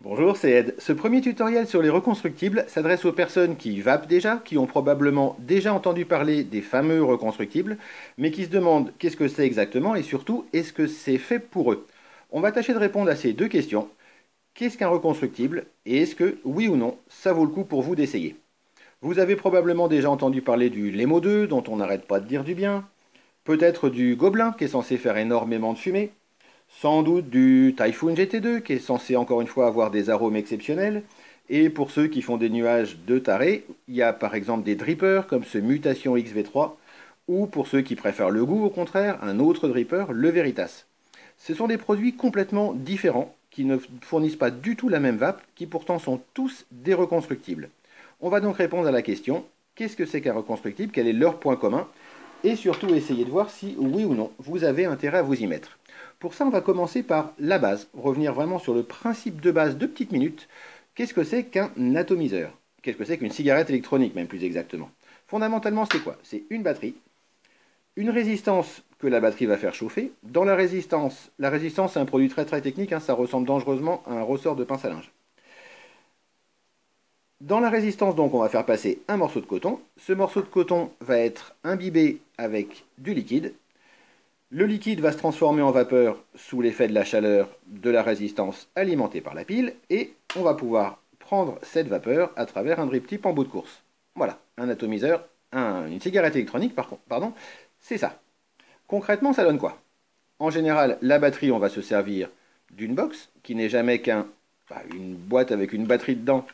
Bonjour, c'est Ed. Ce premier tutoriel sur les reconstructibles s'adresse aux personnes qui vapent déjà, qui ont probablement déjà entendu parler des fameux reconstructibles, mais qui se demandent qu'est-ce que c'est exactement et surtout, est-ce que c'est fait pour eux? On va tâcher de répondre à ces deux questions. Qu'est-ce qu'un reconstructible et est-ce que, oui ou non, ça vaut le coup pour vous d'essayer? Vous avez probablement déjà entendu parler du Lemo 2, dont on n'arrête pas de dire du bien, peut-être du Gobelin, qui est censé faire énormément de fumée, sans doute du Typhoon GT2 qui est censé encore une fois avoir des arômes exceptionnels. Et pour ceux qui font des nuages de taré, il y a par exemple des drippers comme ce Mutation XV3, ou pour ceux qui préfèrent le goût au contraire, un autre dripper, le Veritas. Ce sont des produits complètement différents qui ne fournissent pas du tout la même vape, qui pourtant sont tous des reconstructibles. On va donc répondre à la question, qu'est-ce que c'est qu'un reconstructible, quel est leur point commun, et surtout essayer de voir si, oui ou non, vous avez intérêt à vous y mettre. Pour ça, on va commencer par la base, revenir vraiment sur le principe de base de petites minutes. Qu'est-ce que c'est qu'un atomiseur? Qu'est-ce que c'est qu'une cigarette électronique, même plus exactement? Fondamentalement, c'est quoi? C'est une batterie, une résistance que la batterie va faire chauffer. Dans la résistance c'est un produit très très technique, hein, ça ressemble dangereusement à un ressort de pince à linge. Dans la résistance, donc, on va faire passer un morceau de coton. Ce morceau de coton va être imbibé avec du liquide. Le liquide va se transformer en vapeur sous l'effet de la chaleur de la résistance alimentée par la pile et on va pouvoir prendre cette vapeur à travers un drip tip en bout de course. Voilà, un atomiseur, une cigarette électronique, pardon, c'est ça. Concrètement, ça donne quoi? En général, la batterie, on va se servir d'une box qui n'est jamais une boîte avec une batterie dedans,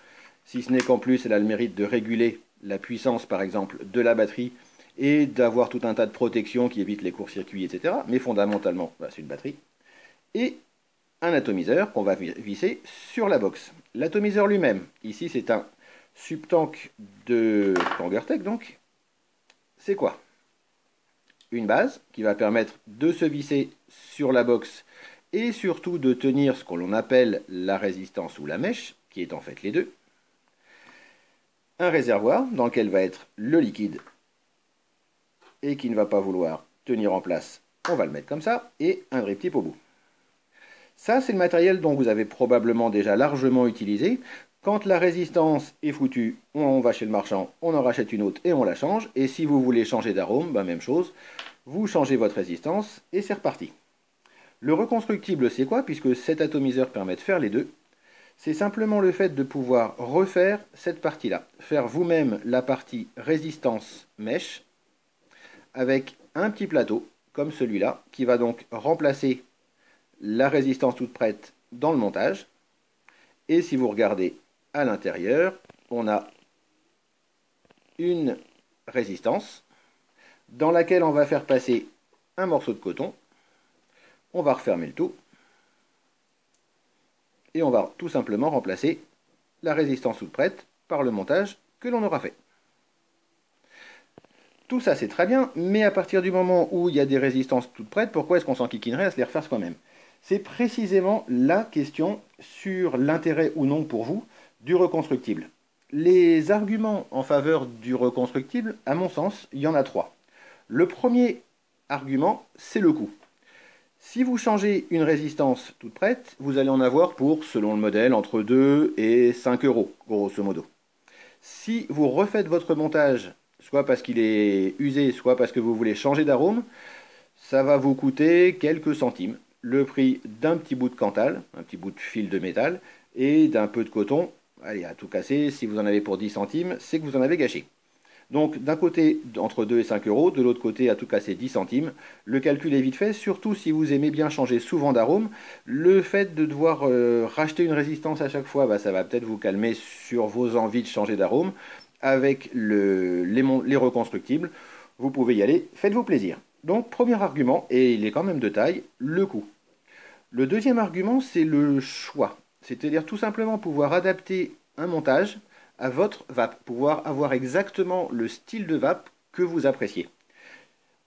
si ce n'est qu'en plus elle a le mérite de réguler la puissance par exemple de la batterie et d'avoir tout un tas de protections qui évitent les courts-circuits, etc. Mais fondamentalement, c'est une batterie. Et un atomiseur qu'on va visser sur la box. L'atomiseur lui-même, ici c'est un subtank de Kangertech donc. C'est quoi? Une base qui va permettre de se visser sur la box et surtout de tenir ce qu'on appelle la résistance ou la mèche, qui est en fait les deux. Un réservoir dans lequel va être le liquide et qui ne va pas vouloir tenir en place, on va le mettre comme ça, et un drip tip au bout. Ça, c'est le matériel dont vous avez probablement déjà largement utilisé. Quand la résistance est foutue, on va chez le marchand, on en rachète une autre et on la change. Et si vous voulez changer d'arôme, même chose, vous changez votre résistance et c'est reparti. Le reconstructible, c'est quoi? Puisque cet atomiseur permet de faire les deux. C'est simplement le fait de pouvoir refaire cette partie-là. Faire vous-même la partie résistance mèche avec un petit plateau comme celui-là qui va donc remplacer la résistance toute prête dans le montage. Et si vous regardez à l'intérieur, on a une résistance dans laquelle on va faire passer un morceau de coton. On va refermer le tout. Et on va tout simplement remplacer la résistance toute prête par le montage que l'on aura fait. Tout ça c'est très bien, mais à partir du moment où il y a des résistances toutes prêtes, pourquoi est-ce qu'on s'enquiquinerait à se les refaire soi-même? C'est précisément la question sur l'intérêt ou non pour vous du reconstructible. Les arguments en faveur du reconstructible, à mon sens, il y en a trois. Le premier argument, c'est le coût. Si vous changez une résistance toute prête, vous allez en avoir pour, selon le modèle, entre 2 et 5 euros, grosso modo. Si vous refaites votre montage, soit parce qu'il est usé, soit parce que vous voulez changer d'arôme, ça va vous coûter quelques centimes. Le prix d'un petit bout de Cantal, un petit bout de fil de métal, et d'un peu de coton. Allez, à tout casser, si vous en avez pour 10 centimes, c'est que vous en avez gâché. Donc d'un côté entre 2 et 5 euros, de l'autre côté à tout casser 10 centimes. Le calcul est vite fait, surtout si vous aimez bien changer souvent d'arôme. Le fait de devoir racheter une résistance à chaque fois, ça va peut-être vous calmer sur vos envies de changer d'arôme. Avec les reconstructibles, vous pouvez y aller, faites-vous plaisir. Donc premier argument, et il est quand même de taille, le coût. Le deuxième argument, c'est le choix. C'est-à-dire tout simplement pouvoir adapter un montage à votre vape, pouvoir avoir exactement le style de vape que vous appréciez.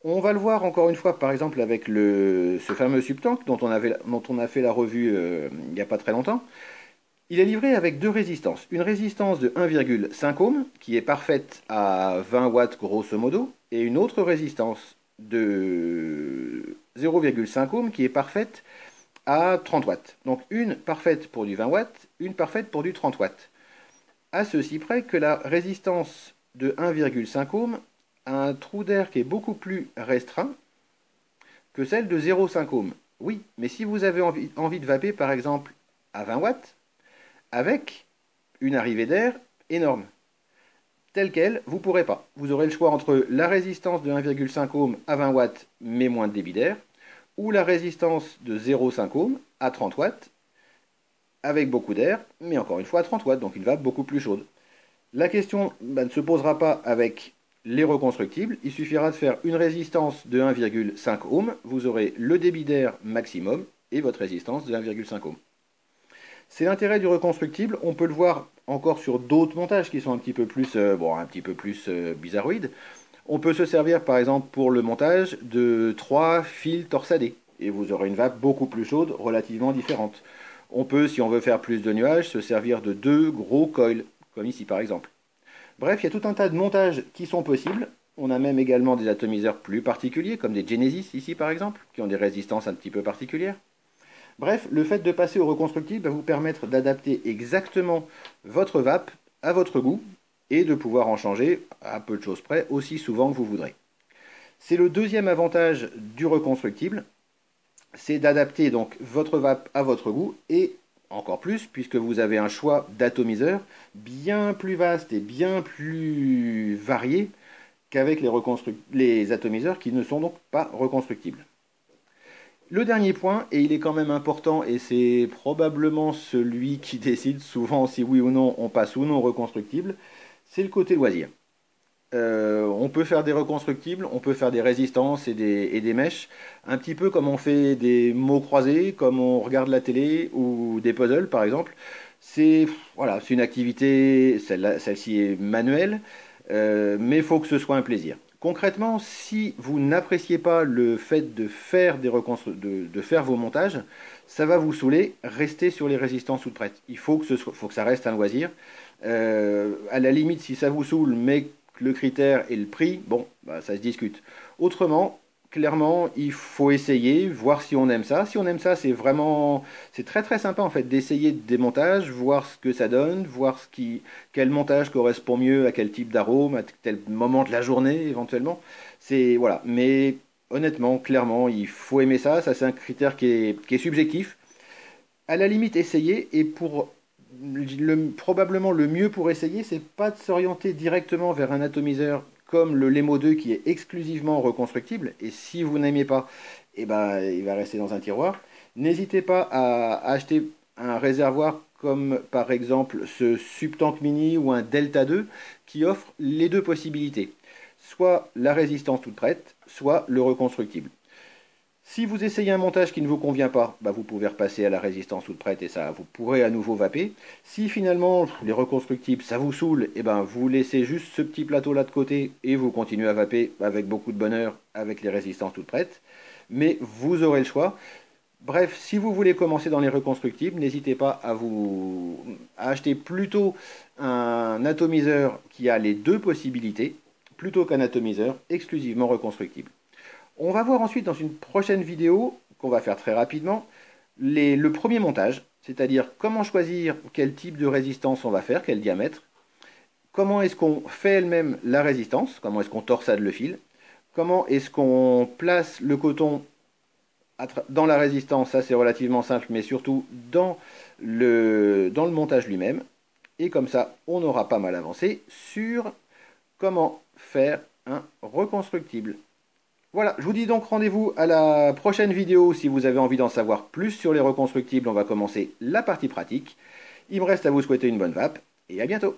On va le voir encore une fois, par exemple, avec ce fameux Subtank dont on a fait la revue il n'y a pas très longtemps. Il est livré avec deux résistances. Une résistance de 1,5 ohm, qui est parfaite à 20 watts grosso modo, et une autre résistance de 0,5 ohm, qui est parfaite à 30 watts. Donc une parfaite pour du 20 watts, une parfaite pour du 30 watts. À ceci près que la résistance de 1,5 ohm a un trou d'air qui est beaucoup plus restreint que celle de 0,5 ohm. Oui, mais si vous avez envie de vaper par exemple à 20 watts, avec une arrivée d'air énorme, telle qu'elle, vous ne pourrez pas. Vous aurez le choix entre la résistance de 1,5 ohm à 20 watts mais moins de débit d'air, ou la résistance de 0,5 ohm à 30 watts avec beaucoup d'air, mais encore une fois à 30 watts, donc une vape beaucoup plus chaude. La question ne se posera pas avec les reconstructibles, il suffira de faire une résistance de 1,5 ohm, vous aurez le débit d'air maximum et votre résistance de 1,5 ohm. C'est l'intérêt du reconstructible, on peut le voir encore sur d'autres montages qui sont un petit peu plus, bizarroïdes. On peut se servir par exemple pour le montage de 3 fils torsadés, et vous aurez une vape beaucoup plus chaude, relativement différente. On peut, si on veut faire plus de nuages, se servir de 2 gros coils, comme ici par exemple. Bref, il y a tout un tas de montages qui sont possibles. On a même également des atomiseurs plus particuliers, comme des Genesis ici par exemple, qui ont des résistances un petit peu particulières. Bref, le fait de passer au reconstructible va vous permettre d'adapter exactement votre vape à votre goût et de pouvoir en changer, à peu de choses près, aussi souvent que vous voudrez. C'est le deuxième avantage du reconstructible, c'est d'adapter donc votre vape à votre goût et encore plus puisque vous avez un choix d'atomiseurs bien plus vaste et bien plus varié qu'avec les atomiseurs qui ne sont donc pas reconstructibles. Le dernier point, et il est quand même important, et c'est probablement celui qui décide souvent si oui ou non on passe ou non reconstructible, c'est le côté loisir. On peut faire des reconstructibles, on peut faire des résistances et des mèches, un petit peu comme on fait des mots croisés, comme on regarde la télé ou des puzzles par exemple. C'est voilà, c'est une activité, celle-ci est manuelle, mais il faut que ce soit un plaisir. Concrètement, si vous n'appréciez pas le fait de faire, de faire vos montages, ça va vous saouler, restez sur les résistances toutes prêtes. Il faut que ça reste un loisir. À la limite, si ça vous saoule, mais que le critère est le prix, bon, bah, ça se discute. Autrement, clairement, il faut essayer, voir si on aime ça. Si on aime ça, c'est très très sympa en fait d'essayer des montages, voir ce que ça donne, voir quel montage correspond mieux à quel type d'arôme, à tel moment de la journée éventuellement. C'est voilà, mais honnêtement, clairement, il faut aimer ça. Ça, c'est un critère qui est subjectif. À la limite, essayer et probablement le mieux pour essayer, c'est pas de s'orienter directement vers un atomiseur comme le Lemo 2 qui est exclusivement reconstructible. Et si vous n'aimez pas, eh ben, il va rester dans un tiroir. N'hésitez pas à acheter un réservoir comme par exemple ce Subtank Mini ou un Delta 2 qui offre les deux possibilités. Soit la résistance toute prête, soit le reconstructible. Si vous essayez un montage qui ne vous convient pas, bah vous pouvez repasser à la résistance toute prête et ça, vous pourrez à nouveau vaper. Si finalement les reconstructibles ça vous saoule, et ben vous laissez juste ce petit plateau là de côté et vous continuez à vaper avec beaucoup de bonheur avec les résistances toutes prêtes. Mais vous aurez le choix. Bref, si vous voulez commencer dans les reconstructibles, n'hésitez pas à acheter plutôt un atomiseur qui a les deux possibilités, plutôt qu'un atomiseur exclusivement reconstructible. On va voir ensuite dans une prochaine vidéo, qu'on va faire très rapidement, le premier montage, c'est-à-dire comment choisir quel type de résistance on va faire, quel diamètre, comment est-ce qu'on fait elle-même la résistance, comment est-ce qu'on torsade le fil, comment est-ce qu'on place le coton dans la résistance, ça c'est relativement simple, mais surtout dans le montage lui-même. Et comme ça, on aura pas mal avancé sur comment faire un reconstructible. Voilà, je vous dis donc rendez-vous à la prochaine vidéo si vous avez envie d'en savoir plus sur les reconstructibles. On va commencer la partie pratique. Il me reste à vous souhaiter une bonne vape et à bientôt.